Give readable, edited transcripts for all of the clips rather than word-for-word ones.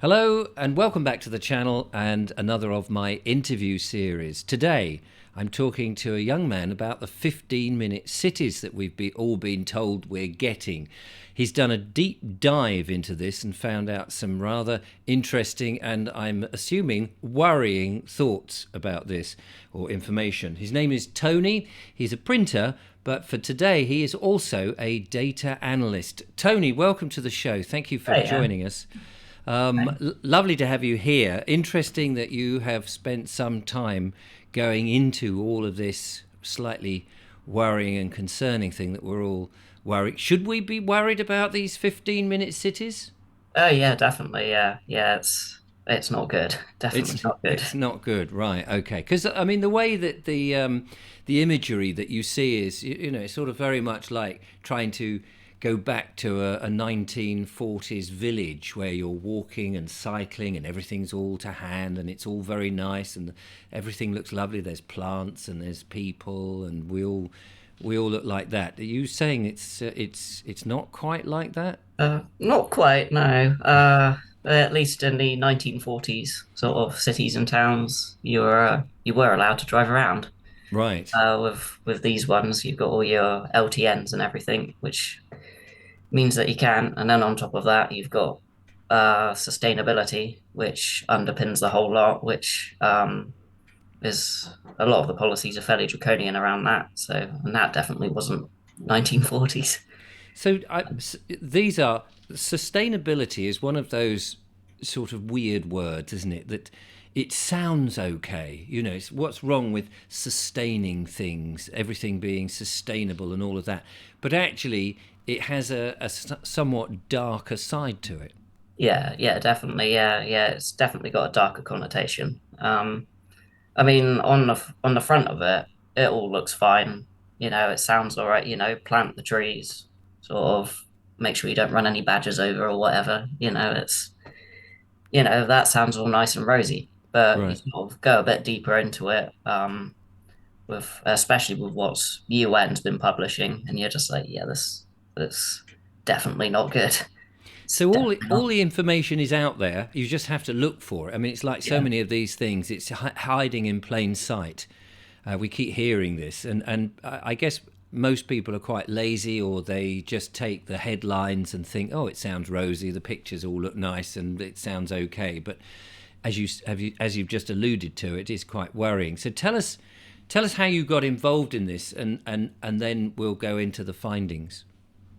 Hello and welcome back to the channel and another of my interview series. Today I'm talking to a young man about the 15-minute cities that all been told we're getting. He's done a deep dive into this and found out some rather interesting and I'm assuming worrying thoughts about this or information. His name is Tony. He's a printer, but for today he is also a data analyst. Tony, welcome to the show. Thank you for joining us. Lovely to have you here. Interesting that you have spent some time going into all of this slightly worrying and concerning thing that we're all worried. Should we be worried about these 15-minute cities? Oh yeah, definitely. Yeah. It's not good. Definitely It's not good. it's not good, right? Okay, because I mean the way that the imagery that you see is it's sort of very much like trying to go back to a 1940s village where you're walking and cycling and everything's all to hand and it's all very nice and everything looks lovely. There's plants and there's people and we all look like that. Are you saying it's not quite like that? Not quite. No. At least in the 1940s, sort of cities and towns, you were allowed to drive around. Right. With these ones, you've got all your LTNs and everything, which means that you can. And then on top of that, you've got sustainability, which underpins the whole lot, which is a lot of the policies are fairly draconian around that. So, and that definitely wasn't 1940s. So these are sustainability is one of those sort of weird words, isn't it? That it sounds okay. It's what's wrong with sustaining things, everything being sustainable and all of that. But actually, it has a somewhat darker side to it. Yeah, definitely. Yeah. It's definitely got a darker connotation. I mean, on the front of it, it all looks fine. It sounds all right. Plant the trees, sort of make sure you don't run any badgers over or whatever. That sounds all nice and rosy. But you Right. sort of go a bit deeper into it, with especially with what's UN's been publishing, and you're just like, yeah, this definitely not good. It's So all definitely all not. the information is out there. You just have to look for it. I mean, it's like so Yeah. many of these things. It's hiding in plain sight. We keep hearing this, and I guess most people are quite lazy, or they just take the headlines and think, "Oh, it sounds rosy. The pictures all look nice, and it sounds okay." But as you've just alluded to, it is quite worrying. So tell us how you got involved in this, and then we'll go into the findings.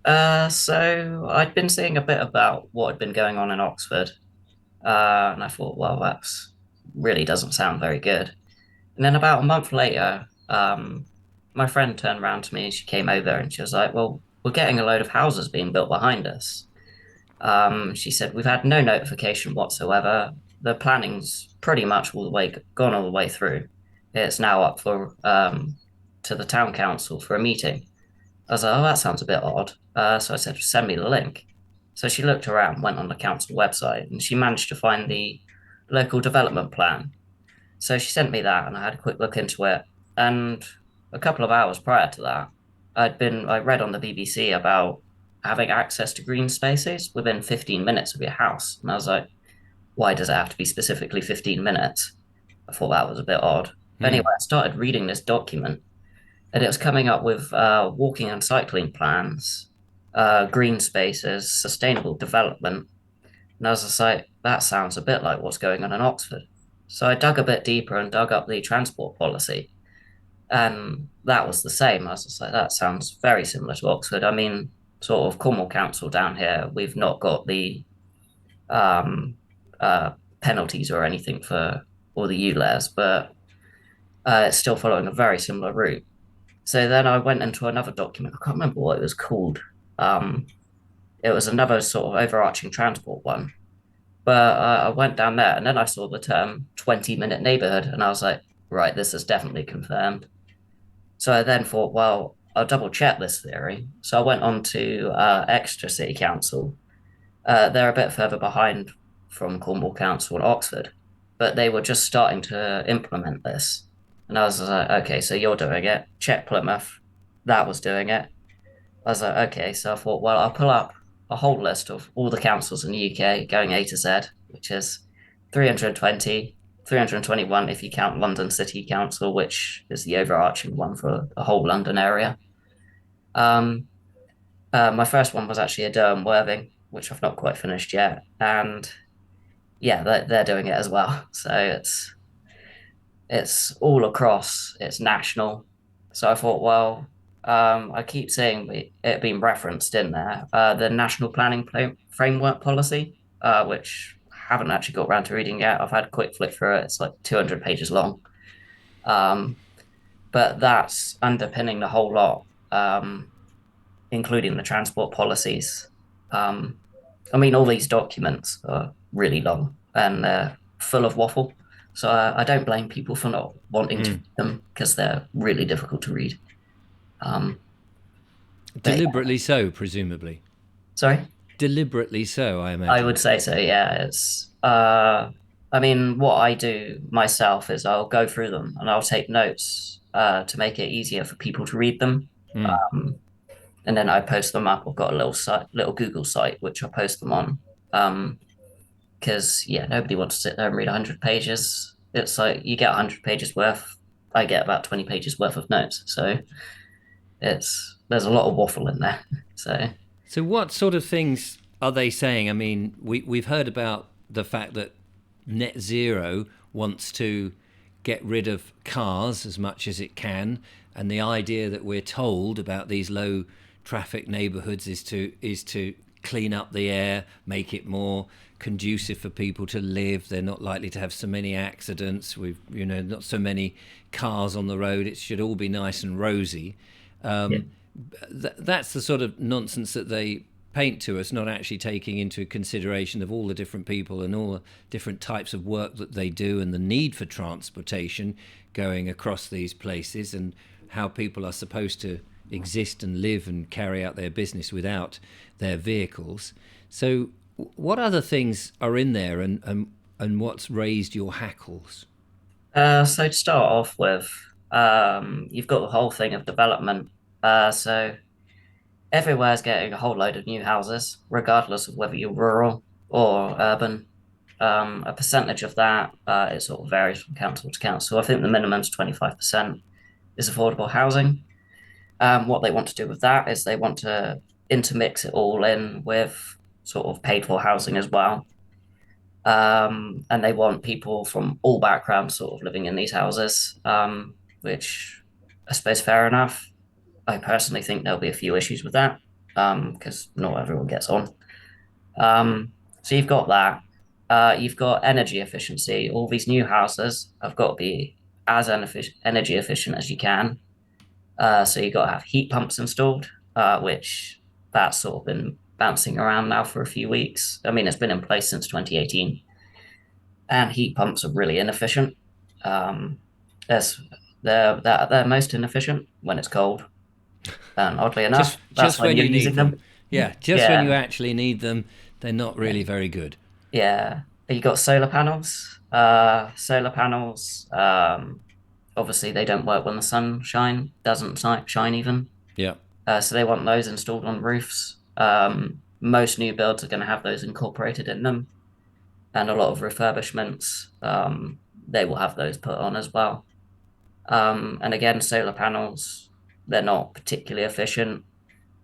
So I'd been seeing a bit about what had been going on in Oxford, and I thought, well, that's really doesn't sound very good. And then about a month later, my friend turned around to me and she came over and she was like, well, we're getting a load of houses being built behind us. She said, we've had no notification whatsoever. The planning's pretty much all the way gone all the way through. It's now up for to the town council for a meeting. I was like, oh, that sounds a bit odd. So I said, send me the link. So she looked around, went on the council website, and she managed to find the local development plan. So she sent me that, and I had a quick look into it. And a couple of hours prior to that, I read on the BBC about having access to green spaces within 15 minutes of your house. And I was like, why does it have to be specifically 15 minutes? I thought that was a bit odd. But anyway, Hmm. I started reading this document and it was coming up with walking and cycling plans, green spaces, sustainable development. And I was just like, that sounds a bit like what's going on in Oxford. So I dug a bit deeper and dug up the transport policy. And that was the same. I was just like, that sounds very similar to Oxford. I mean, sort of Cornwall Council down here, we've not got the um, penalties or anything for all the ULEZ, but it's still following a very similar route. So then I went into another document. I can't remember what it was called. Um, it was another sort of overarching transport one. But I went down there and then I saw the term 20-minute neighborhood. And I was like, right, this is definitely confirmed. So I then thought, well, I'll double check this theory. So I went on to Exeter City Council. They're a bit further behind from Cornwall Council and Oxford, but they were just starting to implement this. And I was like, okay, so you're doing it. Check Plymouth. That was doing it. I was like, okay. So I thought, well, I'll pull up a whole list of all the councils in the UK going A to Z. which is 320, 321 if you count London City Council, which is the overarching one for the whole London area. Um, my first one was actually a Durham Worthing, which I've not quite finished yet, and yeah, they're doing it as well. So it's all across, it's national. So I thought, well, I keep seeing it being referenced in there, the National Planning Framework Policy, which I haven't actually got around to reading yet. I've had a quick flick through it. It's like 200 pages long. Um, but that's underpinning the whole lot, including the transport policies. Um, I mean, all these documents are really long and they're full of waffle. So I don't blame people for not wanting to read them because they're really difficult to read. Um, but yeah, Deliberately so, presumably. sorry, Deliberately so, I I imagine. would say so. Yeah, it's. I mean, what I do myself is I'll go through them and I'll take notes to make it easier for people to read them. Mm. Um, and then I post them up. I've got a little site, little Google site which I post them on. Because yeah, nobody wants to sit there and read 100 pages. It's like you get 100 pages worth. I get about 20 pages worth of notes. So there's a lot of waffle in there. So So, what sort of things are they saying? I mean, we've heard about the fact that net zero wants to get rid of cars as much as it can, and the idea that we're told about these low traffic neighbourhoods is to clean up the air, make it more conducive for people to live. They're not likely to have so many accidents. We've not so many cars on the road. It should all be nice and rosy. yeah, That's the sort of nonsense that they paint to us, not actually taking into consideration of all the different people and all the different types of work that they do and the need for transportation going across these places and how people are supposed to exist and live and carry out their business without their vehicles. So what other things are in there, and what's raised your hackles? so to start off with, you've got the whole thing of development. So everywhere's getting a whole load of new houses, regardless of whether you're rural or urban. A percentage of that, it sort of varies from council to council. I think the minimum is 25% is affordable housing. What they want to do with that is they want to intermix it all in with sort of paid for housing as well. And they want people from all backgrounds sort of living in these houses, which I suppose fair enough. I personally think there'll be a few issues with that because not everyone gets on. So you've got that. You've got energy efficiency. All these new houses have got to be as energy efficient as you can. So you've got to have heat pumps installed, which that's sort of been bouncing around now for a few weeks. I mean, it's been in place since 2018, and heat pumps are really inefficient. Um, there's, they're most inefficient when it's cold, and oddly Just enough, that's just when when you're you need using them. them. Yeah, just when you Yeah, actually need them, they're not yeah, really very good. yeah. You got solar panels. Solar panels. Obviously, they don't work when the sun doesn't shine even. Yeah. So they want those installed on roofs. Most new builds are going to have those incorporated in them, and a lot of refurbishments, they will have those put on as well. And again, solar panels, they're not particularly efficient.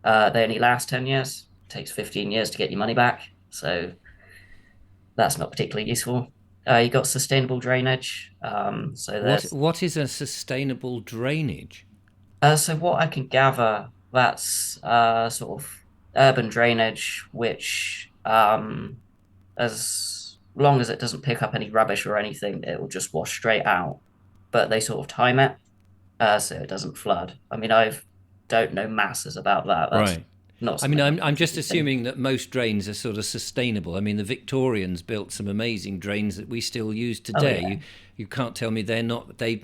They only last 10 years. It takes 15 years to get your money back. So that's not particularly useful. You got sustainable drainage. What is a sustainable drainage? So what I can gather, that's sort of urban drainage, which as long as it doesn't pick up any rubbish or anything, it will just wash straight out. But they sort of time it so it doesn't flood. I mean, I don't know masses about that. That's Right. not I mean, something I I'm just particularly think. assuming that most drains are sort of sustainable. I mean, the Victorians built some amazing drains that we still use Oh today. yeah, You can't tell me they've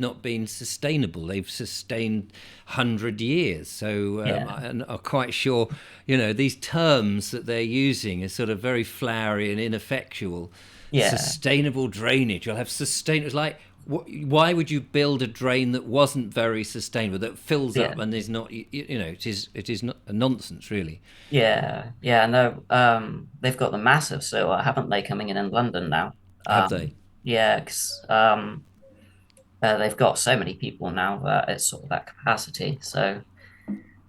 not been sustainable. They've sustained 100 years. So yeah, I'm quite sure, these terms that they're using are sort of very flowery and ineffectual. yeah, Sustainable drainage. You'll have sustain. It's like, Why would you build a drain that wasn't very sustainable, that fills Yeah, up and is not, it is not a nonsense, really. yeah. No, they've got the massive sewer, haven't they, coming in London now? Have they? Yeah, 'cause they've got so many people now that it's sort of that capacity. So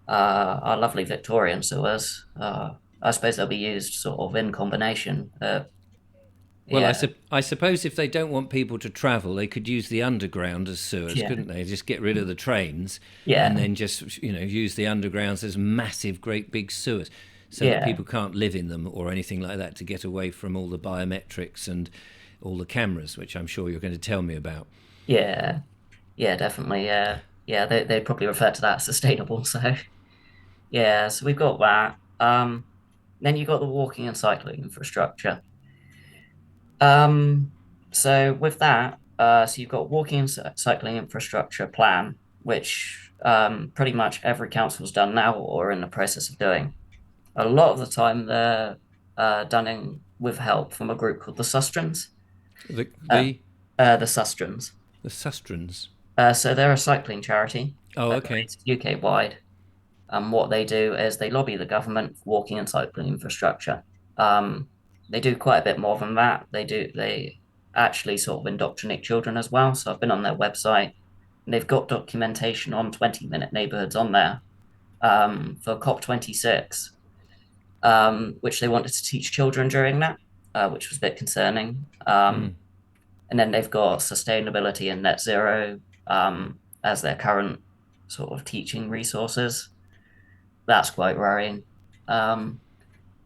our lovely Victorian sewers, I suppose they'll be used sort of in combination. Well, Yeah, I suppose if they don't want people to travel, they could use the underground as sewers, yeah, couldn't they? Just get rid of the trains and yeah, then just, use the undergrounds as massive, great big sewers so that yeah, people can't live in them or anything like that, to get away from all the biometrics and all the cameras, which I'm sure you're going to tell me about. yeah, yeah, definitely. Yeah, yeah. They'd probably refer to that as sustainable. So yeah, so we've got that. Then you've got the walking and cycling infrastructure. Um, so with that, so you've got walking and cycling infrastructure plan, which pretty much every council's done now or in the process of doing. A lot of the time, they're done with help from a group called the Sustrans. The, Uh, the, the Sustrans. the Sustrans. So they're a cycling charity Oh, okay. based UK wide. What they do is they lobby the government for walking and cycling infrastructure. Um, they do quite a bit more than that. They actually sort of indoctrinate children as well. So I've been on their website and they've got documentation on 20-minute neighborhoods on there for COP26, which they wanted to teach children during that, which was a bit concerning. And then they've got sustainability and net zero as their current sort of teaching resources. That's quite worrying.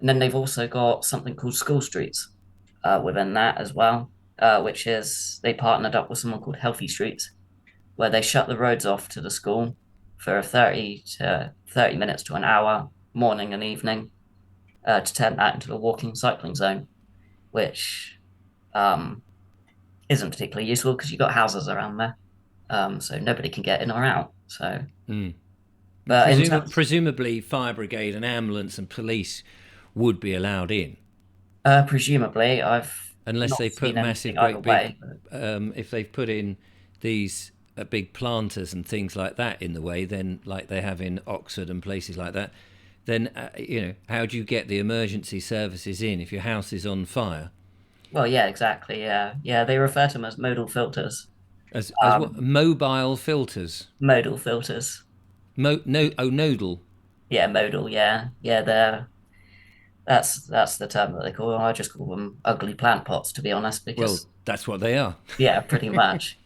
And then they've also got something called school streets within that as well, which is they partnered up with someone called Healthy Streets, where they shut the roads off to the school for 30 minutes to an hour, morning and evening, to turn that into a walking cycling zone, which um, isn't particularly useful because you've got houses around there, so nobody can get in or out. So, but in terms, Presumably, fire brigade and ambulance and police would be allowed in, presumably, I've unless not they put seen massive, anything either great big, way. But if they've put in these big planters and things like that in the way, then like they have in Oxford and places like that, then how do you get the emergency services in if your house is on fire? well, yeah, exactly. Yeah, yeah. They refer to them as modal filters. As what, Um, mobile filters? modal filters. No, oh, nodal. Yeah, modal. Yeah, yeah. That's the term that they call them. I just call them ugly plant pots, to be honest, Well, because that's what they are. yeah, pretty much.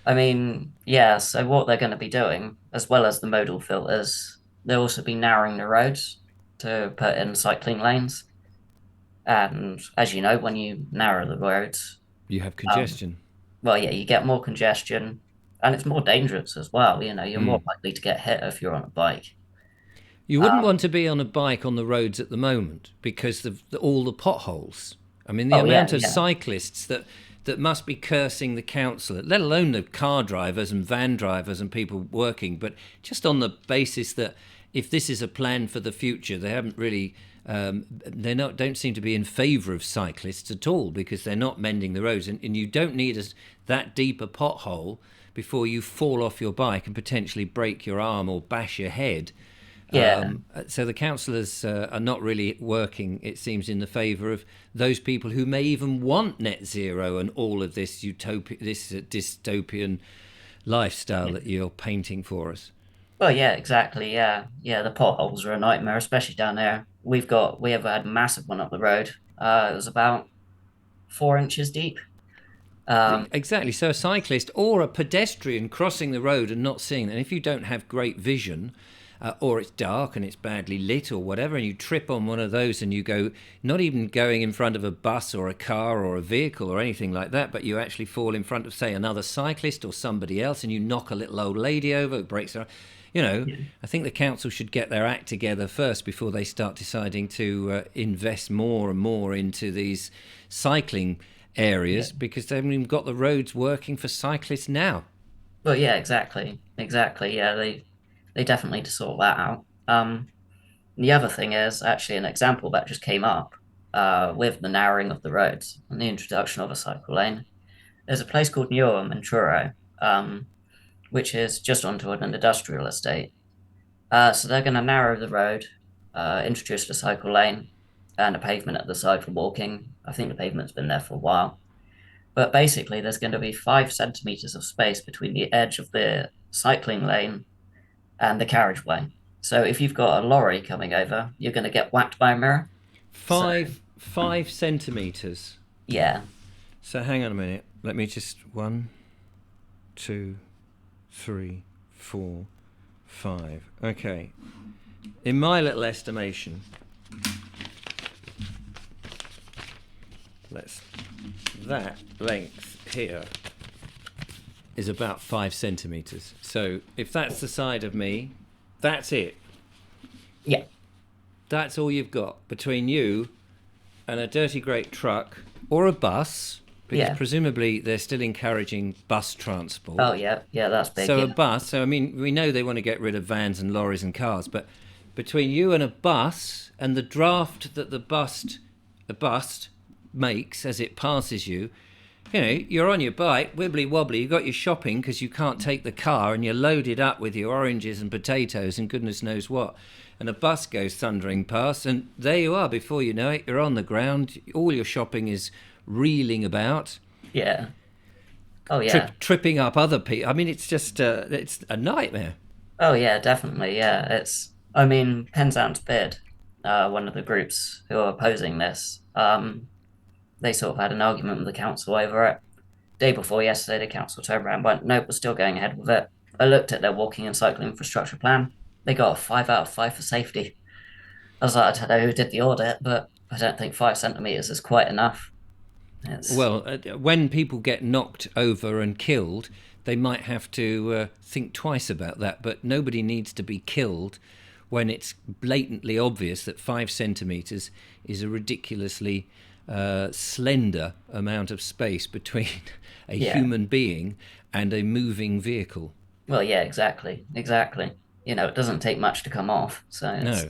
I mean, yeah. So what they're going to be doing, as well as the modal filters, they'll also be narrowing the roads to put in cycling lanes. And as you know, when you narrow the roads, You have um, congestion. well, yeah, you get more congestion and it's more dangerous as well. You know, you're more Mm. likely to get hit if you're on a bike. You wouldn't Um, want to be on a bike on the roads at the moment because of all the potholes. I mean, the oh amount yeah, of yeah, cyclists that must be cursing the council, let alone the car drivers and van drivers and people working, but just on the basis that if this is a plan for the future, they haven't really. They're not don't seem to be in favour of cyclists at all because they're not mending the roads, and you don't need that deep a pothole before you fall off your bike and potentially break your arm or bash your head. yeah, So the councillors are not really working, it seems, in the favour of those people who may even want net zero and all of this this dystopian lifestyle yeah. that you're painting for us. Well, yeah, exactly. Yeah, yeah. The potholes are a nightmare, especially down there. We have had a massive one up the road. It was about 4 inches deep. Um, Exactly. So a cyclist or a pedestrian crossing the road and not seeing, and if you don't have great vision, or it's dark and it's badly lit or whatever, and you trip on one of those and you go, not even going in front of a bus or a car or a vehicle or anything like that, but you actually fall in front of, say, another cyclist or somebody else, and you knock a little old lady over, it breaks her. yeah, I think the council should get their act together first before they start deciding to invest more and more into these cycling yeah. areas because they haven't even got the roads working for cyclists now. Well, yeah, exactly, exactly. Yeah, they definitely need to sort that out. The other thing is actually an example that just came up with the narrowing of the roads and the introduction of a cycle lane there's a place called Newham in Truro, which is just onto an industrial estate. So they're going to narrow the road, introduce a cycle lane and a pavement at the side for walking. I think the pavement's been there for a while. But basically, there's going to be 5 centimeters of space between the edge of the cycling lane and the carriageway. So if you've got a lorry coming over, you're going to get whacked by a mirror. So 5 centimeters. yeah, So hang on a minute. Let me just 1, 2, 3, 4, 5. Okay. In my little estimation, that length here is about 5 centimeters. So if that's the side of me, that's it. yeah, That's all you've got between you and a dirty great truck or a bus, because yeah. presumably they're still encouraging bus transport. Oh yeah, yeah, that's big. So a Yeah, bus, so I mean, we know they want to get rid of vans and lorries and cars, but between you and a bus and the draft that the bus makes as it passes you, you know, you're on your bike, wibbly wobbly, you've got your shopping because you can't take the car and you're loaded up with your oranges and potatoes and goodness knows what. And a bus goes thundering past and there you are, before you know it, you're on the ground, all your shopping is reeling about, yeah. Oh yeah. tripping up other people. I mean, it's just, it's a nightmare. Oh yeah, definitely. Yeah, it's. I mean, Penzance Bid, one of the groups who are opposing this. They sort of had an argument with the council over it. Day before yesterday, the council turned around and went, nope, we're still going ahead with it. I looked at their walking and cycling infrastructure plan. They got a 5 out of 5 for safety. I was like, I don't know who did the audit, but I don't think 5 centimeters is quite enough. It's Well, when people get knocked over and killed, they might have to think twice about that. But nobody needs to be killed when it's blatantly obvious that 5 centimeters is a ridiculously slender amount of space between a yeah. human being and a moving vehicle. Well, yeah, exactly, exactly. It doesn't take much to come off. So it's No.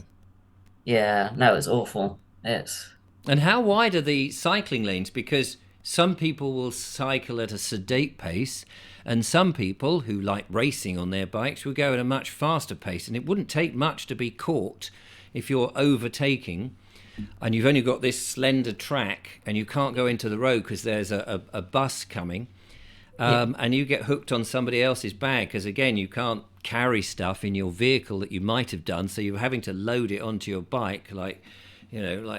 yeah, no, it's awful. It's And how wide are the cycling lanes? Because some people will cycle at a sedate pace, and some people who like racing on their bikes will go at a much faster pace. And it wouldn't take much to be caught if you're overtaking and you've only got this slender track and you can't go into the road because there's a bus coming, yeah, and you get hooked on somebody else's bag because, again, you can't carry stuff in your vehicle that you might have done. So you're having to load it onto your bike like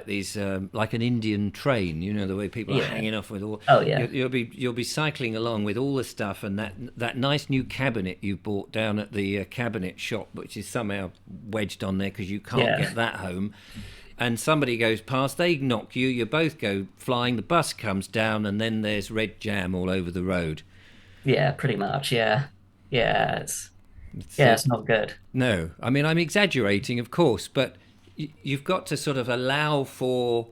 these, like an Indian train. You know, the way people are yeah. hanging off with all. Oh yeah, You'll be cycling along with all the stuff and that nice new cabinet you bought down at the cabinet shop, which is somehow wedged on there because you can't yeah, get that home. And somebody goes past, they knock you, you both go flying. The bus comes down, and then there's red jam all over the road. yeah. Pretty much. Yeah, yeah. It's It's, yeah, it's not good. no, I mean, I'm exaggerating, of course, but you've got to sort of allow for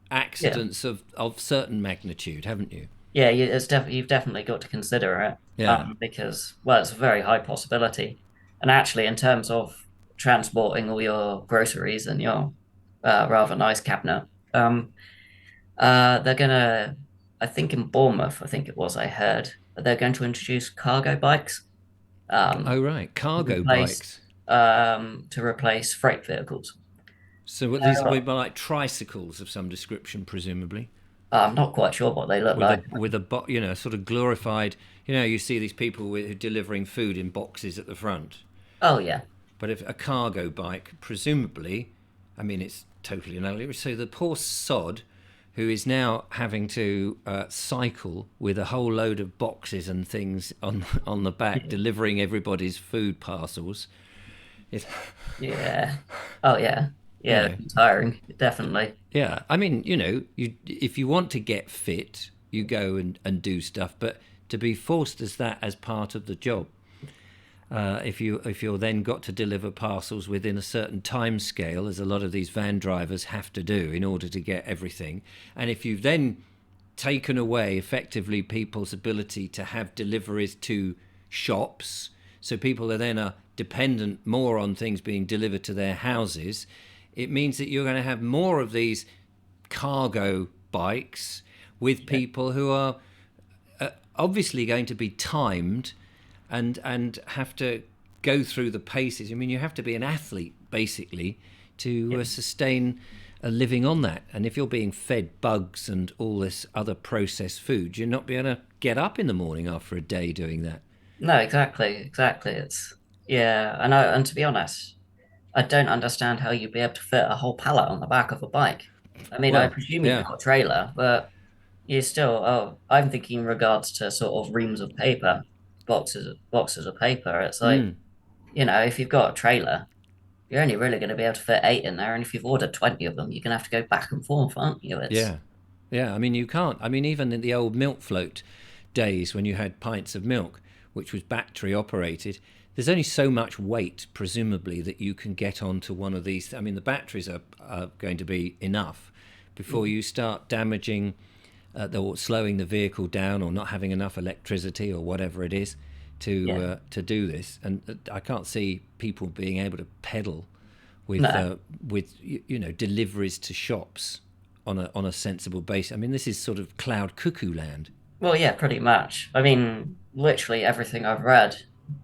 Yeah, accidents of certain magnitude, haven't you? yeah. You've definitely got to consider it. Yeah. Because well, it's a very high possibility. And actually, in terms of transporting all your groceries and your rather nice cabinet, they're gonna. I think in Bournemouth, I think it was. I heard they're going to introduce cargo bikes. Oh, Um, right. to Cargo replace bikes. freight vehicles. So what, these will be like tricycles of some description, presumably, I'm not quite sure what they look like. with a sort of glorified. You know, you see these people who are delivering food in boxes at the front. Oh yeah, But if a cargo bike, presumably, I mean, it's totally unlikely. So the poor sod who is now having to cycle with a whole load of boxes and things on the back, delivering everybody's food parcels. It, yeah. Oh yeah, you yeah. know, Tiring, definitely. yeah. I mean, you know, if you want to get fit, you go and do stuff. But to be forced as that as part of the job, if you're then got to deliver parcels within a certain time scale, as a lot of these van drivers have to do in order to get everything, and if you've then taken away effectively people's ability to have deliveries to shops, so people are then dependent more on things being delivered to their houses, it means that you're going to have more of these cargo bikes with Yeah, people who are obviously going to be timed and have to go through the paces. I mean, you have to be an athlete basically to Yeah. sustain a living on that. And if you're being fed bugs and all this other processed food, you're not being able to get up in the morning after a day doing that. No, exactly. It's yeah, and to be honest, I don't understand how you'd be able to fit a whole pallet on the back of a bike. I mean, I Well, presume you've yeah. got a trailer, but you still, oh, I'm thinking in regards to sort of reams of paper, boxes of paper. It's like, Mm, if you've got a trailer, you're only really going to be able to fit eight in there. And if you've ordered 20 of them, you're going to have to go back and forth, aren't you? It's, yeah. Yeah. I mean, you can't. I mean, even in the old milk float days when you had pints of milk, which was battery operated, there's only so much weight, presumably, that you can get onto one of these. I mean, the batteries are going to be enough before you start damaging or slowing the vehicle down or not having enough electricity or whatever it is yeah, to do this. And I can't see people being able to pedal no. with deliveries to shops on a sensible basis. I mean, this is sort of cloud cuckoo land. Well, yeah, pretty much. I mean, literally everything I've read,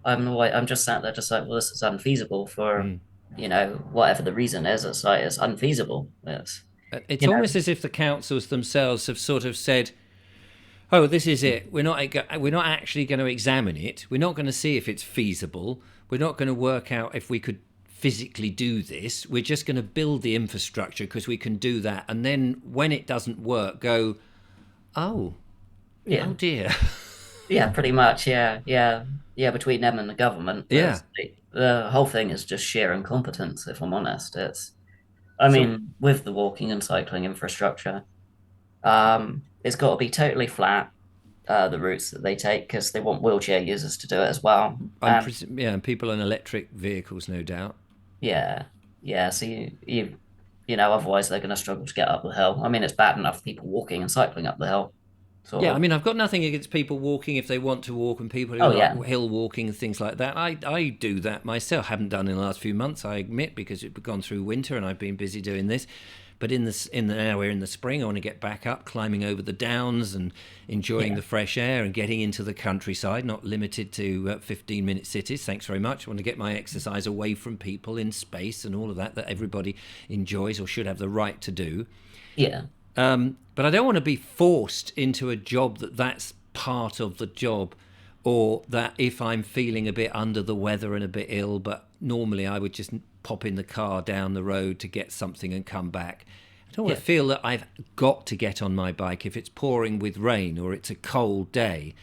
I'm just sat there just like, well, this is unfeasible for, Mm. whatever the reason is. It's like it's unfeasible. It's, It's you know, almost as if the councils themselves have sort of said, "Oh, this is it. We're not actually going to examine it. We're not going to see if it's feasible. We're not going to work out if we could physically do this. We're just going to build the infrastructure because we can do that. And then when it doesn't work, go, oh, yeah, oh dear." yeah, pretty much. Yeah. Between them and the government, Yeah. the whole thing is just sheer incompetence. If I'm honest, I So mean, with the walking and cycling infrastructure, it's got to be totally flat. The routes that they take because they want wheelchair users to do it as well. And yeah, and people on electric vehicles, no doubt. yeah, yeah. So otherwise they're going to struggle to get up the hill. I mean, it's bad enough people walking and cycling up the hill, sort Yeah, I of. mean, I've got nothing against people walking if they want to walk and people who Oh like yeah, hill walking and things like that. I do that myself. Haven't done in the last few months, I admit, because it's gone through winter and I've been busy doing this. But now we're in the spring, I want to get back up, climbing over the downs and enjoying yeah, the fresh air and getting into the countryside, not limited to 15-minute cities. Thanks very much. I want to get my exercise away from people in space and all of that everybody enjoys or should have the right to do. yeah, But I don't want to be forced into a job that's part of the job, or that if I'm feeling a bit under the weather and a bit ill, but normally I would just pop in the car down the road to get something and come back. I don't want yeah, to feel that I've got to get on my bike if it's pouring with rain or it's a cold day,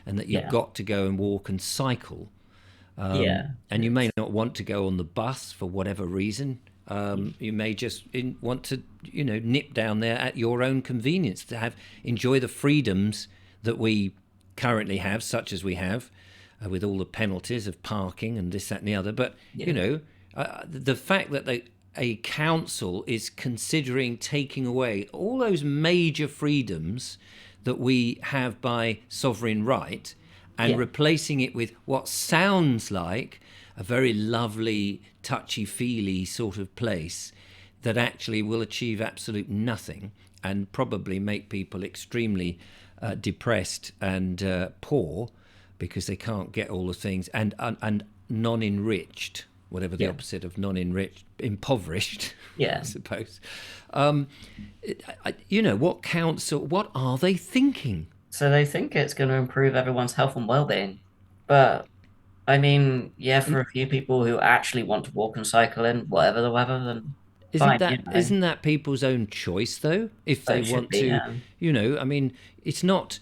and that you've yeah, got to go and walk and cycle. yeah. And you may not want to go on the bus for whatever reason. You may just want to, nip down there at your own convenience to enjoy the freedoms that we currently have, such as we have, with all the penalties of parking and this, that, and the other. But Yeah, the fact that a council is considering taking away all those major freedoms that we have by sovereign right and yeah, replacing it with what sounds like a very lovely, touchy-feely sort of place that actually will achieve absolute nothing and probably make people extremely depressed and poor because they can't get all the things and non-enriched, whatever the yeah, opposite of non-enriched, impoverished, I yeah. suppose. What are they thinking? So they think it's going to improve everyone's health and well-being, but I mean, yeah, for a few people who actually want to walk and cycle in whatever the weather, then Isn't fine, that people's own choice though? If But they it should want be, to, yeah. I mean, it's not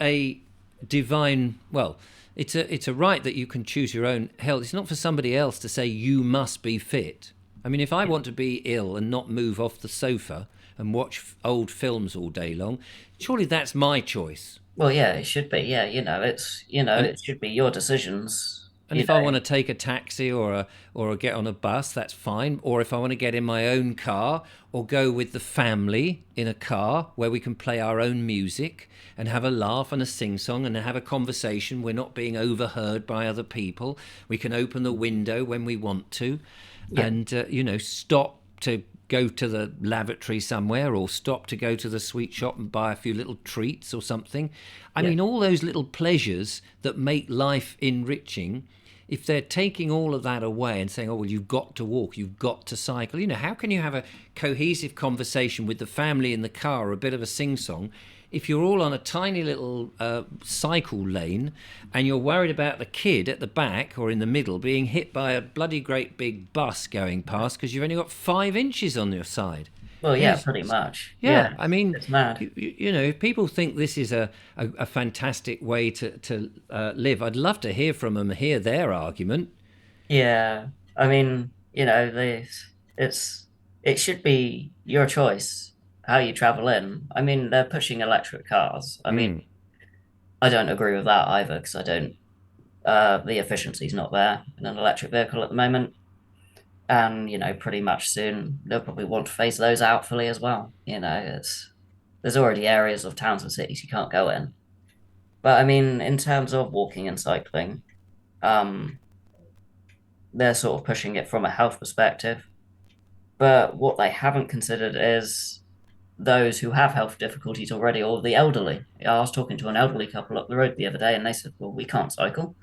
a divine. Well, it's a right that you can choose your own health. It's not for somebody else to say you must be fit. I mean, if I want to be ill and not move off the sofa and watch old films all day long, surely that's my choice. Well, yeah, it should be. Yeah, And it should be your decisions, And if I want to take a taxi or get on a bus, that's fine. Or if I want to get in my own car or go with the family in a car where we can play our own music and have a laugh and a sing-song and have a conversation, we're not being overheard by other people. We can open the window when we want to Yeah, and, stop to go to the lavatory somewhere or stop to go to the sweet shop and buy a few little treats or something. I Yeah. mean, all those little pleasures that make life enriching, if they're taking all of that away and saying, oh, well, you've got to walk, you've got to cycle, how can you have a cohesive conversation with the family in the car, or a bit of a sing-song, if you're all on a tiny little cycle lane and you're worried about the kid at the back or in the middle being hit by a bloody great big bus going past because you've only got 5 inches on your side? Well, yeah, Yes. pretty much. Yeah, Yeah, I mean, it's mad. if people think this is a fantastic way to live, I'd love to hear from them, hear their argument. Yeah, I mean, it's it should be your choice how you travel in. I mean, they're pushing electric cars. I mean, Mm. I don't agree with that either because I don't. The efficiency's not there in an electric vehicle at the moment, and pretty much soon they'll probably want to phase those out fully as well. It's there's already areas of towns and cities you can't go in. But I mean, in terms of walking and cycling, um, they're sort of pushing it from a health perspective. But what they haven't considered is those who have health difficulties already or the elderly. I was talking to an elderly couple up the road the other day and they said, well, we can't cycle.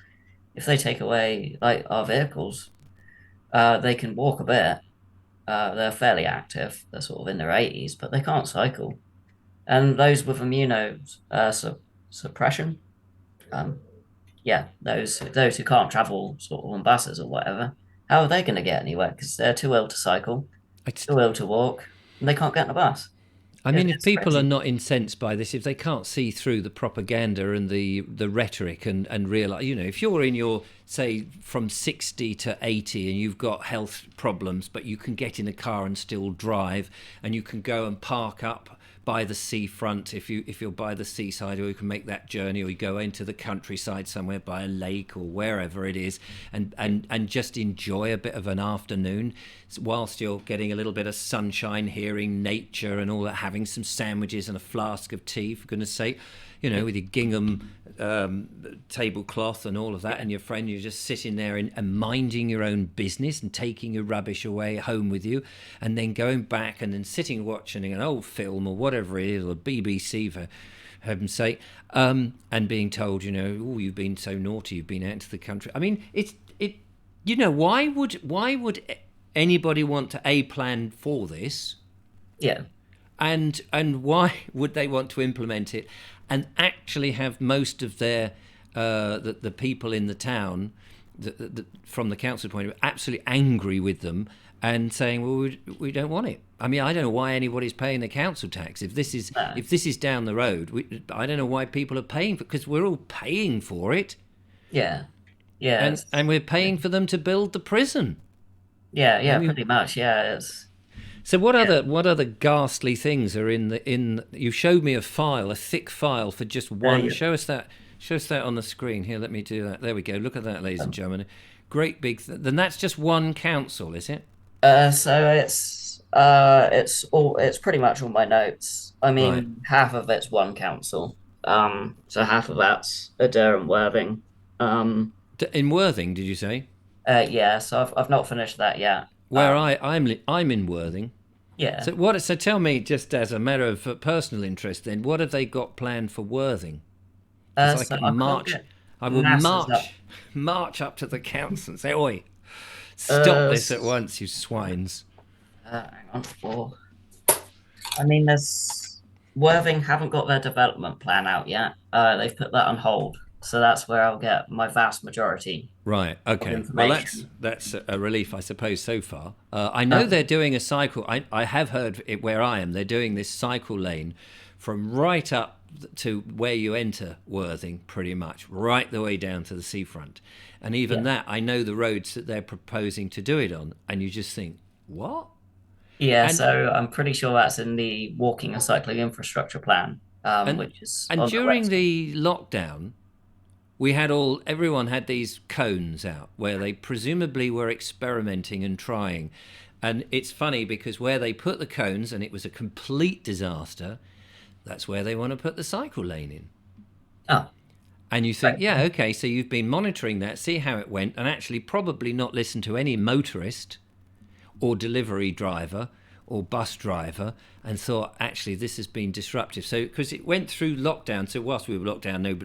If they take away like our vehicles, they can walk a bit. They're fairly active. They're sort of in their 80s, but they can't cycle. And those with suppression, um, yeah, those who can't travel sort of on buses or whatever, how are they going to get anywhere? Because they're too ill to cycle, It's, too ill to walk, and they can't get on a bus. I mean, if It's people are crazy. not incensed by this, if they can't see through the propaganda and the rhetoric and realize, if you're in your, say, from 60 to 80 and you've got health problems, but you can get in a car and still drive, and you can go and park up by the seafront if you're by the seaside, or you can make that journey, or you go into the countryside somewhere by a lake or wherever it is, and just enjoy a bit of an afternoon whilst you're getting a little bit of sunshine, hearing nature and all that, having some sandwiches and a flask of tea, for goodness sake, with your gingham tablecloth and all of that, and your friend, you're just sitting there and minding your own business and taking your rubbish away home with you, and then going back and then sitting watching an old film or whatever it is, or BBC for heaven's sake, and being told, oh, you've been so naughty, you've been out into the country. I mean, why would anybody want to plan for this? Yeah, And why would they want to implement it and actually have most of their the people in the town, from the council point of view, absolutely angry with them and saying, well, we don't want it. I mean, I don't know why anybody's paying the council tax if this is no. if this is down the road. I don't know why people are paying for, because we're all paying for it, Yeah, yeah, and we're paying for them to build the prison. yeah, I yeah, mean, pretty much. Yeah, it's so what yeah. other ghastly things are in you showed me a file, a thick file for just one. Yeah. Show us that. Show us that on the screen here. Let me do that. There we go. Look at that, ladies and gentlemen. Great big. Then that's just one council, is it? So it's pretty much all my notes. I Right. mean, half of it's one council. So half of that's Adair and Worthing. Um, In Worthing, did you say? yeah. So I've not finished that yet. Where I'm in Worthing. Yeah. So tell me, just as a matter of personal interest, then, what have they got planned for Worthing? Because I So can I can't march. get I will masses up. march up to the council and say, "Oi, stop Uh, this at once, you swines." hang on. Four. I mean, there's Worthing haven't got their development plan out yet. They've put that on hold. So that's where I'll get my vast majority Right. of Okay. Well, information. that's a relief, I suppose, so far. I know Uh, they're doing a cycle. I have heard it where I am. They're doing this cycle lane from right up to where you enter Worthing, pretty much, right the way down to the seafront. And even yeah. that, I know the roads that they're proposing to do it on. And you just think, what? Yeah, And so I'm pretty sure that's in the walking and cycling infrastructure plan, and which is and on the during website. the lockdown, everyone had these cones out where they presumably were experimenting and trying. And it's funny because where they put the cones and it was a complete disaster, that's where they want to put the cycle lane in. Oh, And you think, right. yeah, okay, so you've been monitoring that, see how it went, and actually probably not listen to any motorist or delivery driver or bus driver and thought, actually, this has been disruptive. So, because it went through lockdown, so whilst we were locked down, no,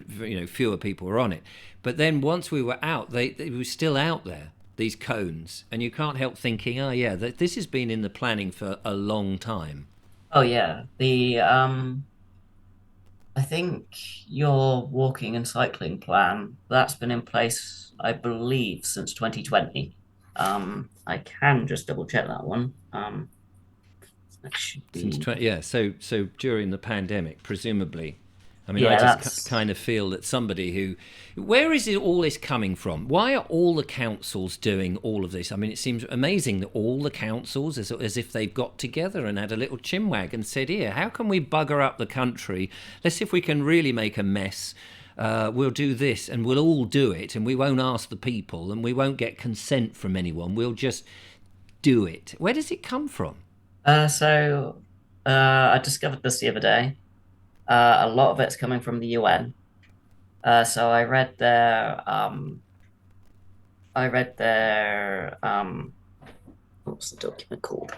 fewer people were on it. But then once we were out, they were still out there, these cones, and you can't help thinking, oh yeah, this has been in the planning for a long time. Oh yeah. The I think your walking and cycling plan that's been in place, I believe, since 2020. I can just double check that one. That should Since be, yeah, so during the pandemic, presumably. I mean, I yeah, just that's kind of feel that somebody who, where is it all this coming from? Why are all the councils doing all of this? I mean, it seems amazing that all the councils, as if they've got together and had a little chinwag and said, here, how can we bugger up the country? Let's see if we can really make a mess. We'll do this and we'll all do it, and we won't ask the people and we won't get consent from anyone. We'll just do it. Where does it come from? so I discovered this the other day. A lot of it's coming from the UN. So I read their what's the document called?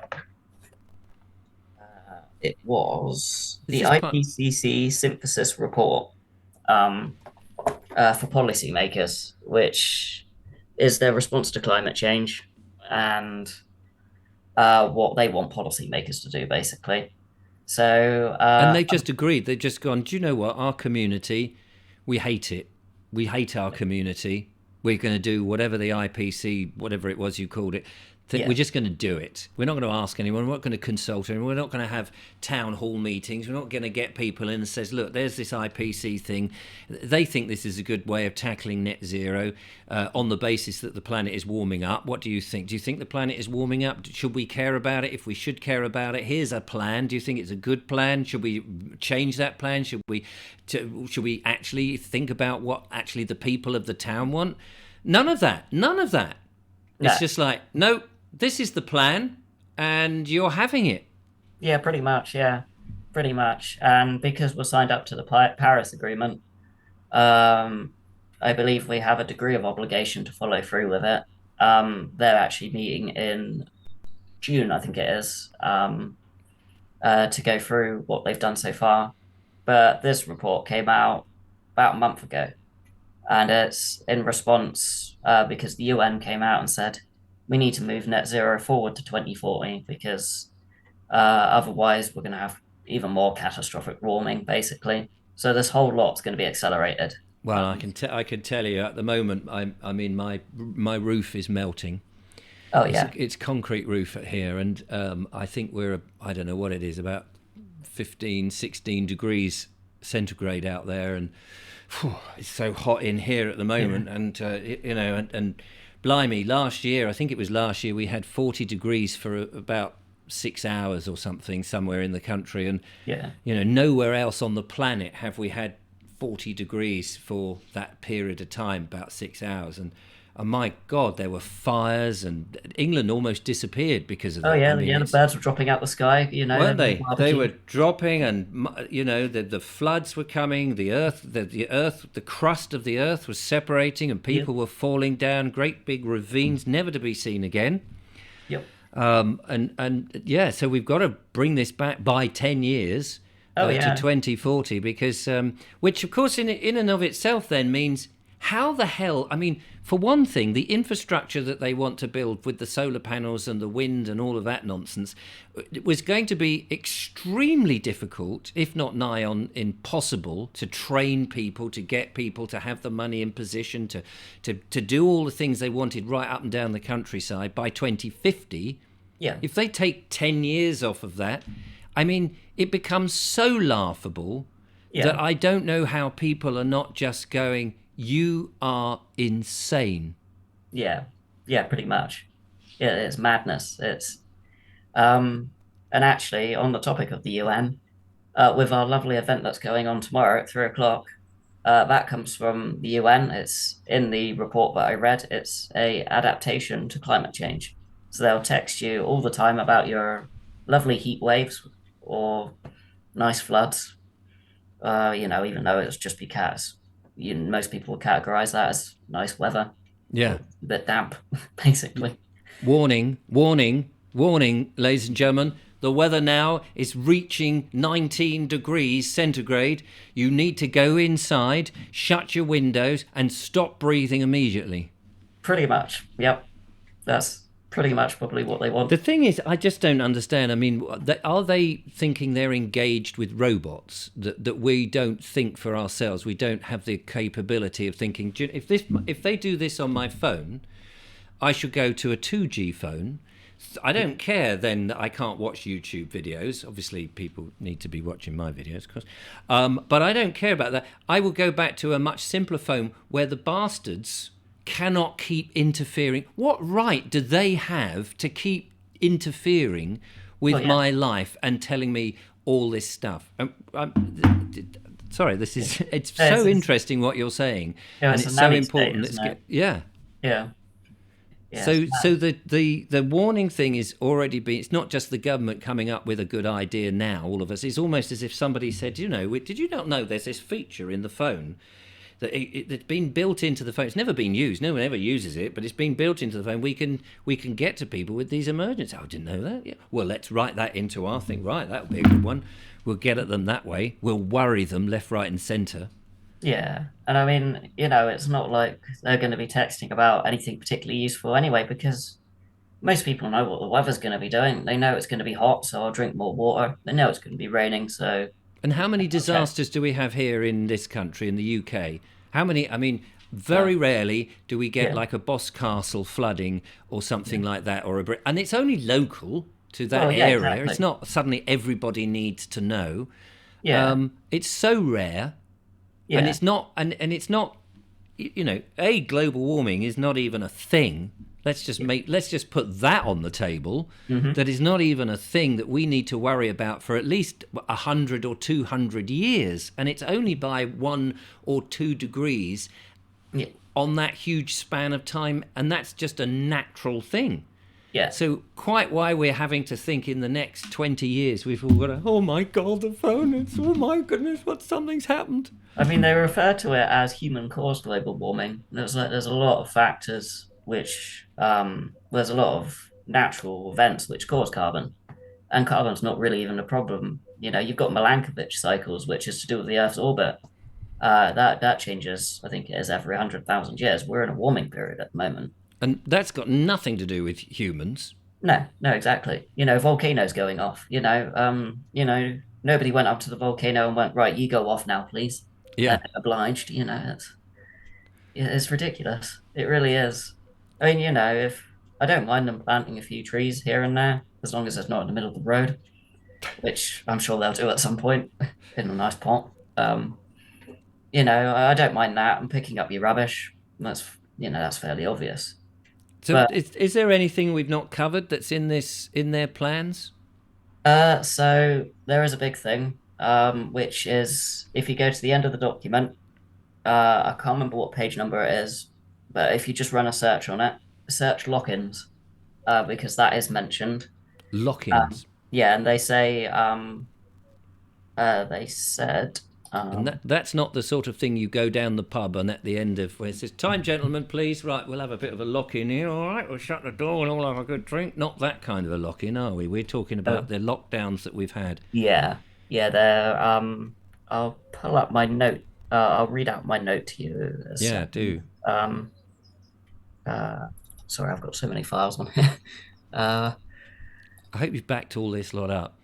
It was Is the this part? IPCC synthesis report um, for policymakers, which is their response to climate change and what they want policymakers to do, basically. So, And they've just agreed. They've just gone, do you know what? Our community, we hate it. We hate our community. We're going to do whatever the IPC, whatever it was you called it, yeah, we're just going to do it. We're not going to ask anyone. We're not going to consult anyone. We're not going to have town hall meetings. We're not going to get people in and says, look, there's this IPC thing. They think this is a good way of tackling net zero on the basis that the planet is warming up. What do you think? Do you think the planet is warming up? Should we care about it? If we should care about it, here's a plan. Do you think it's a good plan? Should we change that plan? Should we actually think about what actually the people of the town want? None of that. None of that. no, It's just like, no, this is the plan and you're having it. yeah, pretty much, yeah, pretty much. And because we're signed up to the Paris Agreement, um, I believe we have a degree of obligation to follow through with it. They're actually meeting in June, I think it is, to go through what they've done so far. But this report came out about a month ago, and it's in response because the UN came out and said we need to move net zero forward to 2040 because otherwise we're going to have even more catastrophic warming, basically. So this whole lot's going to be accelerated. Well, I can tell you at the moment. I mean, my roof is melting. Oh It's yeah, it's concrete roof here, and I think I don't know what it is, about 15, 16 degrees centigrade out there, and phew, it's so hot in here at the yeah, moment. And and blimey, last year, I think it was last year, we had 40 degrees for about 6 hours or something somewhere in the country, and yeah. nowhere else on the planet have we had 40 degrees for that period of time, about 6 hours. And my God, there were fires, and England almost disappeared because of Oh that. I yeah, mean, yeah. The it's birds were dropping out the sky. weren't Having a they? They were barbecue. dropping, and the floods were coming. The crust of the earth was separating, and Yep, people were falling down great big ravines, never to be seen again. yep. And yeah, so we've got to bring this back by 10 years Oh to yeah, 2040, because which of course in and of itself then means, how the hell, I mean, for one thing, the infrastructure that they want to build with the solar panels and the wind and all of that nonsense, it was going to be extremely difficult, if not nigh on impossible, to train people, to get people to have the money in position to do all the things they wanted right up and down the countryside by 2050. yeah, If they take 10 years off of that, I mean, it becomes so laughable that yeah, I don't know how people are not just going, you are insane. yeah, yeah. Pretty much. Yeah, it's madness. Um, and actually, on the topic of the UN, with our lovely event that's going on tomorrow at 3 o'clock, that comes from the UN. It's in the report that I read. It's a adaptation to climate change. So they'll text you all the time about your lovely heat waves or nice floods. Even though it's just because most people would categorize that as nice weather, Yeah. but a bit damp, basically. Warning, warning, warning, ladies and gentlemen. the weather now is reaching 19 degrees centigrade. You need to go inside, shut your windows, and stop breathing immediately. Pretty much. Yep. That's pretty much probably what they want. The thing is, I just don't understand. I mean, are they thinking they're engaged with robots that we don't think for ourselves? We don't have the capability of thinking. If they do this on my phone, I should go to a 2G phone. I don't care then that I can't watch YouTube videos. Obviously, people need to be watching my videos, of course. But I don't care about that. I will go back to a much simpler phone where the bastards cannot keep interfering. What right do they have to keep interfering with my life and telling me all this stuff? Sorry, it's so interesting what you're saying, and it's so important. Yeah. So the warning thing is already been. It's not just the government coming up with a good idea now. All of us. It's almost as if somebody said, did you not know there's this feature in the phone that it's been built into the phone. It's never been used. No one ever uses it, but it's been built into the phone. We can get to people with these emergencies. Oh, I didn't know that. Yeah. Well, let's write that into our thing. Right, that'll be a good one. We'll get at them that way. We'll worry them left, right, and centre. Yeah. And I mean, it's not like they're going to be texting about anything particularly useful anyway, because most people know what the weather's going to be doing. They know it's going to be hot, so I'll drink more water. They know it's going to be raining, so. And how many disasters do we have here in this country, in the UK? How many? I mean, very rarely do we get like a Boscastle flooding or something like that, and it's only local to that area. Exactly. It's not suddenly everybody needs to know. Yeah. It's so rare. Yeah. And it's not, and it's not, global warming is not even a thing. Let's just put that on the table. Mm-hmm. That is not even a thing that we need to worry about for at least 100 or 200 years. And it's only by 1 or 2 degrees on that huge span of time. And that's just a natural thing. Yeah. So quite why we're having to think in the next 20 years, we've all got to, oh my God, the phone, oh my goodness, something's happened. I mean, they refer to it as human-caused global warming. There's a lot of factors which, there's a lot of natural events which cause carbon. And carbon's not really even a problem. You've got Milankovitch cycles, which is to do with the Earth's orbit. That changes, I think it is every 100,000 years. We're in a warming period at the moment. And that's got nothing to do with humans. No, exactly. Volcanoes going off. Nobody went up to the volcano and went, right, you go off now, please. Yeah, obliged. It's ridiculous. It really is. I mean, if I don't mind them planting a few trees here and there, as long as it's not in the middle of the road, which I'm sure they'll do at some point in a nice pot. I don't mind that. I'm picking up your rubbish. That's fairly obvious. So is there anything we've not covered that's in their plans? So there is a big thing, which is if you go to the end of the document, I can't remember what page number it is, but if you just run a search on it, search lock-ins, because that is mentioned. Lock-ins? Yeah, and they say, they said... and that's not the sort of thing you go down the pub and at the end of where it says, time, gentlemen, please. Right, we'll have a bit of a lock-in here. All right, we'll shut the door and all have a good drink. Not that kind of a lock-in, are we? We're talking about the lockdowns that we've had. Yeah, they're... I'll pull up my note. I'll read out my note to you. Yeah, do. Sorry, I've got so many files on here. I hope you've backed all this lot up.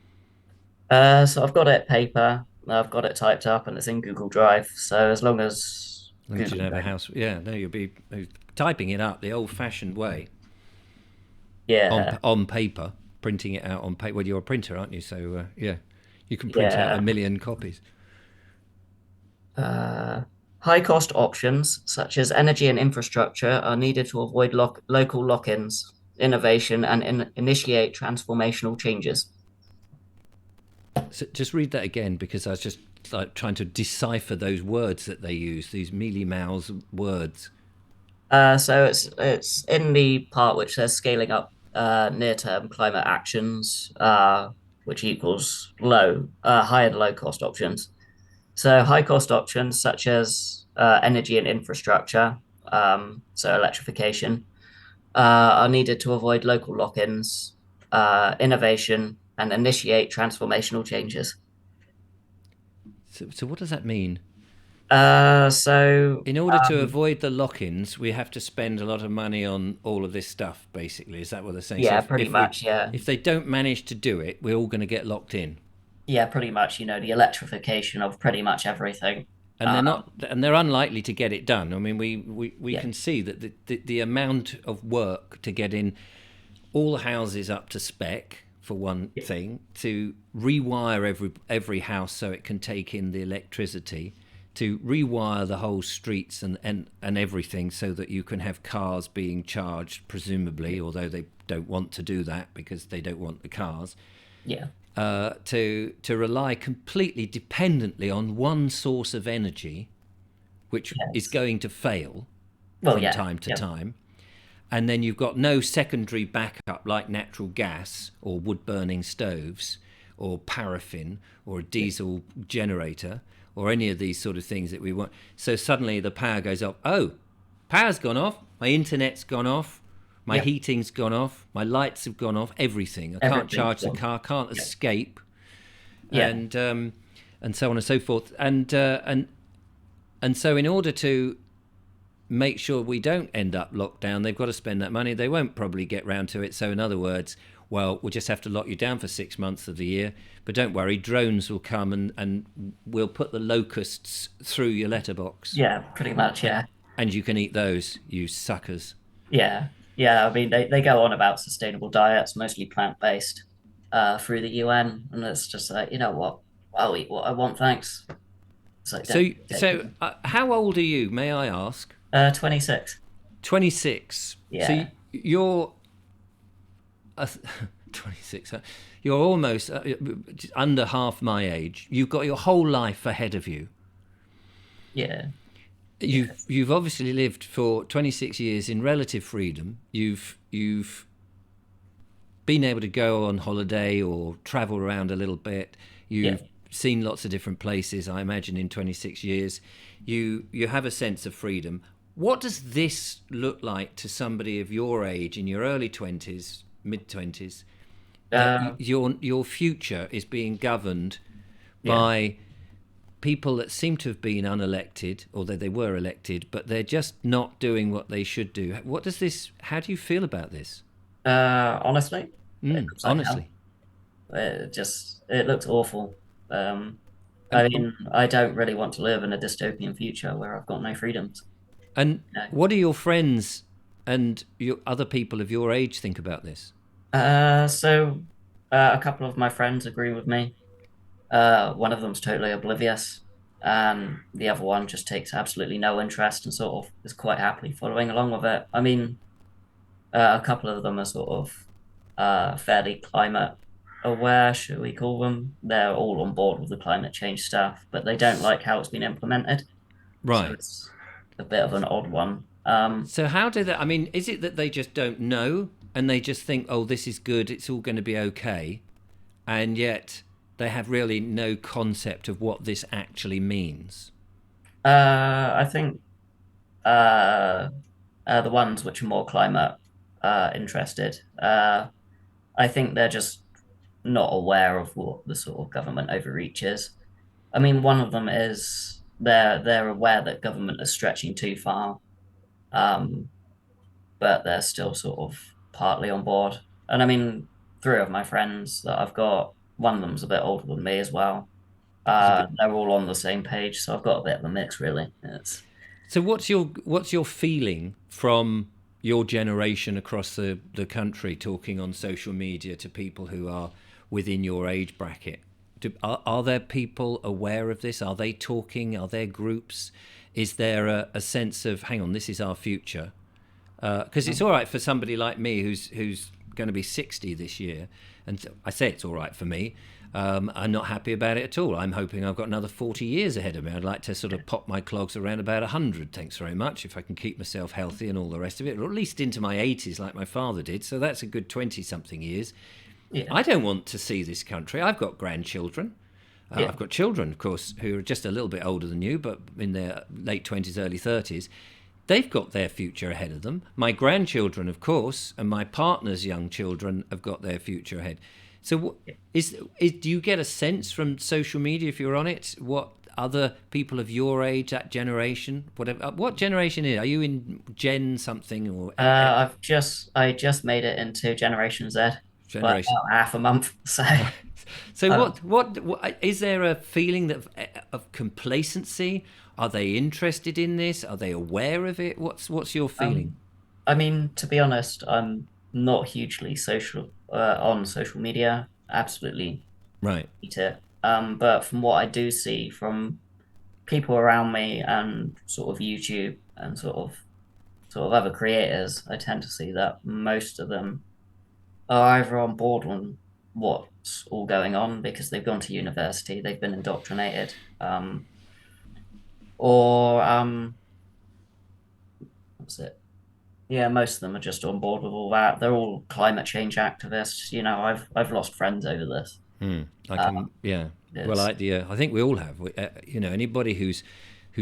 So I've got it paper. I've got it typed up and it's in Google Drive. So as long as you have a house, you'll be typing it up the old-fashioned way. Yeah, on paper, printing it out on paper. Well, you're a printer, aren't you? So you can print out 1 million copies. High-cost options such as energy and infrastructure are needed to avoid local lock-ins, innovation, and initiate transformational changes. So just read that again, because I was just trying to decipher those words that they use, these mealy-mouthed words. So it's in the part which says scaling up near-term climate actions, which equals high and low-cost options. So high-cost options such as energy and infrastructure, so electrification, are needed to avoid local lock-ins, innovation, and initiate transformational changes. So what does that mean? So In order to avoid the lock-ins, we have to spend a lot of money on all of this stuff. Basically, is that what they're saying? So yeah, pretty much, yeah. if they don't manage to do it, we're all going to get locked in. Yeah, pretty much, the electrification of pretty much everything. And they're Um, not, and they're unlikely to get it done. I mean, we yeah, can see that the amount of work to get in all the houses up to spec for one yeah, thing, to rewire every house so it can take in the electricity, to rewire the whole streets and everything so that you can have cars being charged, presumably, although they don't want to do that because they don't want the cars. yeah, To rely completely dependently on one source of energy, which is yes. going to fail Well, from yeah, time to yeah, time, and then you've got no secondary backup like natural gas or wood burning stoves or paraffin or a yeah, diesel generator or any of these sort of things that we want. So suddenly the power goes off. Oh, power's gone off. My internet's gone off. My yeah. heating's gone off. My lights have gone off. Everything. I can't Everything's charge the gone. car. Can't Yeah, escape. yeah, And so on and so forth. And so in order to make sure we don't end up locked down, they've got to spend that money. They won't probably get round to it. So in other words, well, we'll just have to lock you down for 6 months of the year. But don't worry, drones will come and we'll put the locusts through your letterbox. yeah, pretty much, And, yeah, and you can eat those, you suckers. yeah, yeah. I mean, they go on about sustainable diets, mostly plant-based, through the UN, and it's just like, you know what? I'll eat what I want, thanks. It's like, don't So, take so how old are you, may I ask? 26. 26. So Yeah, you're 26. You're almost under half my age. You've got your whole life ahead of you. yeah, You've obviously lived for 26 years in relative freedom. You've been able to go on holiday or travel around a little bit. yeah. You've seen lots of different places, I imagine, in 26 years. You have a sense of freedom. What does this look like to somebody of your age, in your early 20s, mid 20s, that Uh, your future is being governed yeah. by people that seem to have been unelected, although they were elected, but they're just not doing what they should do? What does this? How do you feel about this? Honestly, it looks like hell. Honestly, It looks awful. I and mean, I don't really want to live in a dystopian future where I've got no freedoms. and No. what do your friends and your other people of your age think about this? So a couple of my friends agree with me. One of them's totally oblivious, and the other one just takes absolutely no interest and sort of is quite happily following along with it. I mean, a couple of them are sort of fairly climate aware, should we call them? They're all on board with the climate change stuff, but they don't like how it's been implemented. So Right. it's a bit of an odd one. So how do they? I mean, is it that they just don't know and they just think, oh, this is good, it's all going to be okay, and yet they have really no concept of what this actually means? I think uh, the ones which are more climate interested, I think they're just not aware of what the sort of government overreach is. I mean, one of them is they're aware that government is stretching too far, um, but they're still sort of partly on board. And I mean, three of my friends that I've got, one of them's a bit older than me as well. It's a bit. They're all on the same page, so I've got a bit of a mix, really. It's So what's your feeling from your generation across the country, talking on social media to people who are within your age bracket? Are there people aware of this? Are they talking? Are there groups? Is there a sense of, hang on, this is our future? Because it's all right for somebody like me who's going to be 60 this year, and I say it's all right for me. I'm not happy about it at all. I'm hoping I've got another 40 years ahead of me. I'd like to sort of pop my clogs around about 100, thanks very much, if I can keep myself healthy and all the rest of it, or at least into my 80s like my father did. So that's a good 20-something years. yeah, I don't want to see this country. I've got grandchildren. yeah, I've got children, of course, who are just a little bit older than you, but in their late 20s, early 30s. They've got their future ahead of them. My grandchildren, of course, and my partner's young children have got their future ahead. So, do you get a sense from social media if you're on it what other people of your age, that generation, whatever, what generation are you in? Gen something or I just made it into Generation Z, but generation? about half a month. So Right. So, um, what is there a feeling that of complacency? Are they interested in this? Are they aware of it? What's your feeling? um, I mean, to be honest, I'm not hugely social on social media. Absolutely Right. hate it. But from what I do see from people around me and sort of YouTube and sort of other creators, I tend to see that most of them are either on board on what's all going on because they've gone to university, they've been indoctrinated, or what's it? Yeah, most of them are just on board with all that. They're all climate change activists. You know, I've lost friends over this. I Uh, can, yeah. Well, it's I think we all have. Anybody who's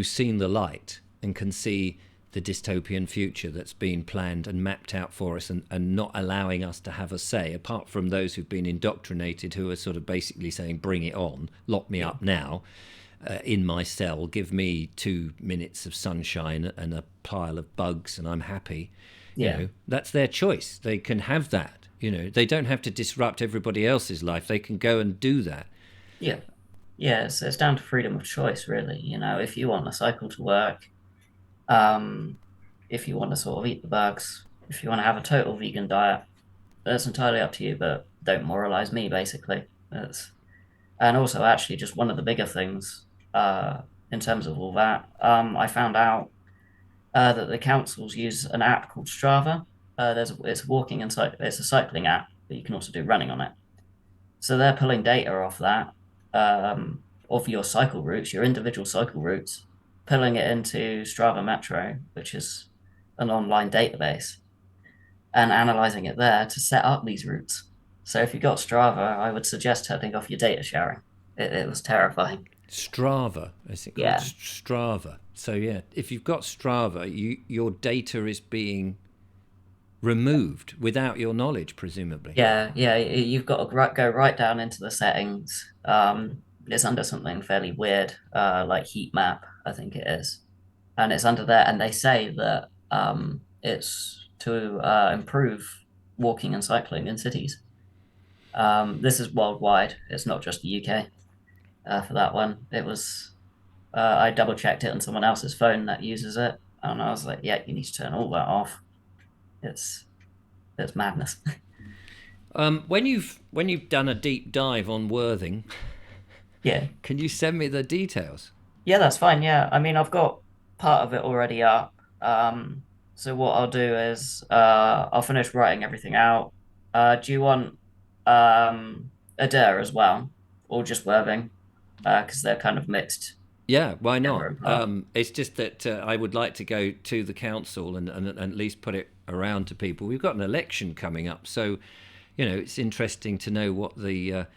seen the light and can see the dystopian future that's been planned and mapped out for us, and not allowing us to have a say, apart from those who've been indoctrinated, who are sort of basically saying, "Bring it on, lock me yeah, up now." In my cell, give me 2 minutes of sunshine and a pile of bugs, and I'm happy. yeah, That's their choice. They can have that. They don't have to disrupt everybody else's life. They can go and do that. yeah, yeah. It's down to freedom of choice, really. You know, if you want to cycle to work, um, if you want to sort of eat the bugs, if you want to have a total vegan diet, that's entirely up to you. But don't moralize me, basically. That's and also actually just one of the bigger things in terms of all that. I found out that the councils use an app called Strava. It's walking and it's a cycling app, but you can also do running on it. So they're pulling data off that of your cycle routes, your individual cycle routes, pulling it into Strava Metro, which is an online database, and analyzing it there to set up these routes. So if you got Strava, I would suggest turning off your data sharing. It was terrifying. Strava, is it called Yeah, Strava? So yeah, if you've got Strava, your data is being removed without your knowledge, presumably. yeah. You've got to go right down into the settings. It's under something fairly weird, like heat map, I think it is, and it's under there. And they say that it's to improve walking and cycling in cities. This is worldwide. It's not just the UK for that one. It was I double checked it on someone else's phone that uses it, and I was like, yeah, you need to turn all that off. It's it's madness. When you've done a deep dive on Worthing, Yeah. can you send me the details? Yeah, that's fine. Yeah. I mean, I've got part of it already up. So what I'll do is I'll finish writing everything out. Do you want Adair as well, or just Worthing? Because they're kind of mixed Yeah, why together not? in part. It's just that I would like to go to the council and at least put it around to people. We've got an election coming up, so it's interesting to know what the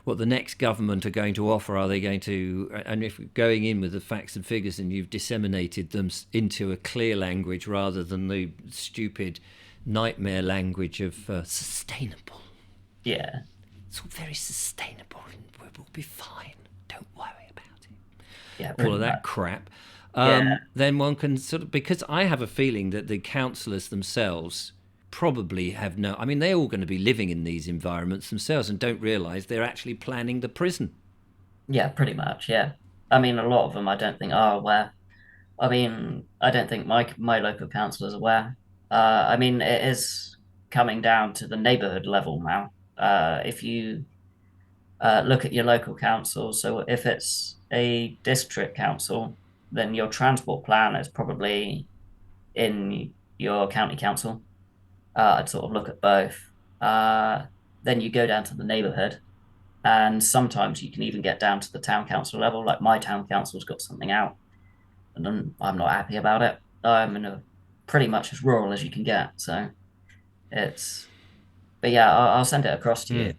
next government are going to offer. Are they going to, and if going in with the facts and figures and you've disseminated them into a clear language rather than the stupid nightmare language of sustainable. Yeah. It's all very sustainable and we'll be fine. Don't worry about it. Yeah, All pretty of much. that crap. Yeah. Then one can sort of, because I have a feeling that the councillors themselves probably have no, I mean, they're all going to be living in these environments themselves and don't realise they're actually planning the prison. Yeah, pretty much. Yeah. I mean, a lot of them I don't think are aware. I mean, I don't think my local council is aware. I mean, it is coming down to the neighbourhood level now. If you look at your local council, so if it's a district council, then your transport plan is probably in your county council. I'd sort of look at both. Uh, then you go down to the neighbourhood, and sometimes you can even get down to the town council level. Like my town council's got something out and I'm not happy about it. I'm in a pretty much as rural as you can get. So it's, but yeah, I'll send it across to you.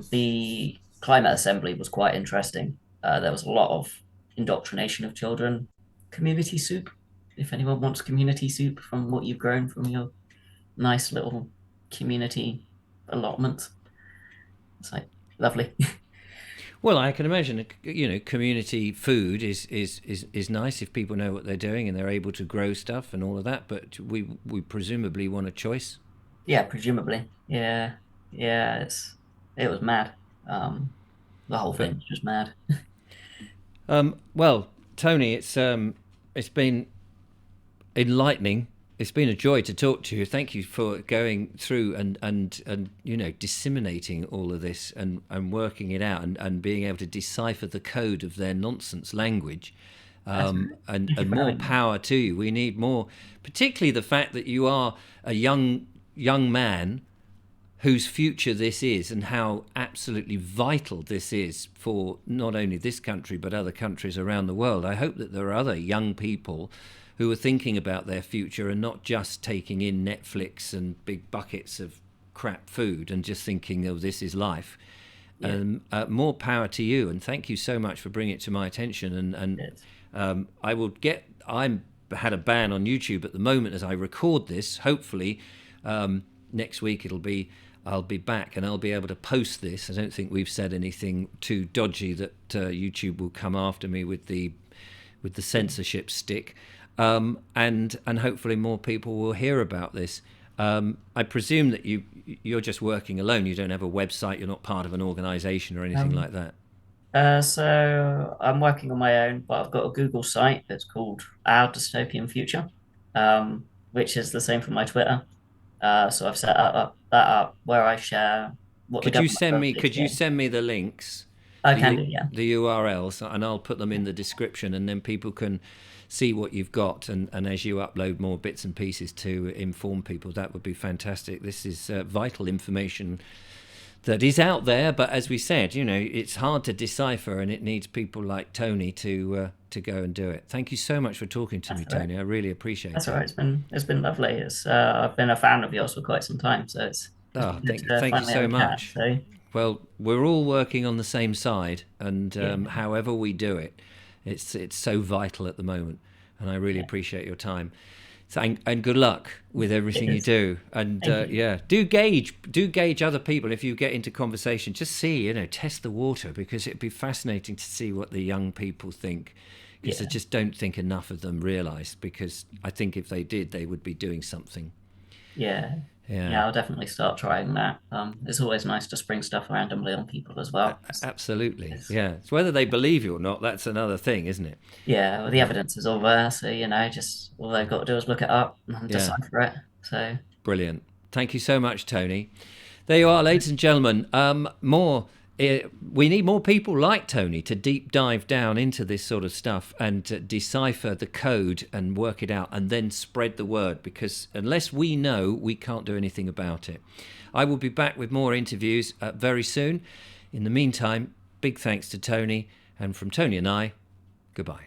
The climate assembly was quite interesting. There was a lot of indoctrination of children. Community soup, if anyone wants community soup from what you've grown from your nice little community allotment. It's like lovely. Well, I can imagine, community food is nice if people know what they're doing and they're able to grow stuff and all of that. But we presumably want a choice. Yeah, presumably. Yeah, yeah. It was mad. The whole thing But was just mad. well, Tony, it's been enlightening. It's been a joy to talk to you. Thank you for going through and disseminating all of this and working it out and being able to decipher the code of their nonsense language. That's right. And Thank you and for more having me. power to you. We need more, particularly the fact that you are a young man whose future this is and how absolutely vital this is for not only this country but other countries around the world. I hope that there are other young people who are thinking about their future and not just taking in Netflix and big buckets of crap food and just thinking, oh, this is life. Yeah, More power to you, and thank you so much for bringing it to my attention. it's I will get. I'm had a ban on YouTube at the moment as I record this. Hopefully, next week I'll be back and I'll be able to post this. I don't think we've said anything too dodgy that YouTube will come after me with the censorship stick, and hopefully more people will hear about this. I presume that you're just working alone. You don't have a website. You're not part of an organisation or anything um like that. so I'm working on my own, but I've got a Google site that's called Our Dystopian Future, which is the same for my Twitter. So I've set that up where I share what the government are actually Could you doing. send me the links, I the can do, yeah. the URLs, and I'll put them in the description, and then people can see what you've got, and as you upload more bits and pieces to inform people, that would be fantastic. This is vital information that is out there, but as we said, it's hard to decipher, and it needs people like Tony to go and do it. Thank you so much for talking to That's me, all right. Tony. I really appreciate That's all it. right. It's been lovely. It's I've been a fan of yours for quite some time, so it's Oh, been good to thank you finally have so a chat. much. So Well, we're all working on the same side, and yeah, however we do it, it's so vital at the moment, and I really yeah, appreciate your time. And good luck with it everything you is. do. And Thank you. yeah, do gauge other people if you get into conversation. Just see, test the water, because it'd be fascinating to see what the young people think, because I Yeah, just don't think enough of them realise. Because I think if they did, they would be doing something. yeah, Yeah. yeah. I'll definitely start trying that. It's always nice to spring stuff randomly on people as well. Absolutely, It's yeah. It's whether they believe you or not. That's another thing, isn't it? yeah, well, the evidence is all there, so just all they've got to do is look it up and Yeah, decipher it. So brilliant. Thank you so much, Tony. There you are, ladies and gentlemen. We need more people like Tony to deep dive down into this sort of stuff and decipher the code and work it out, and then spread the word. Because unless we know, we can't do anything about it. I will be back with more interviews very soon. In the meantime, big thanks to Tony, and from Tony and I, goodbye.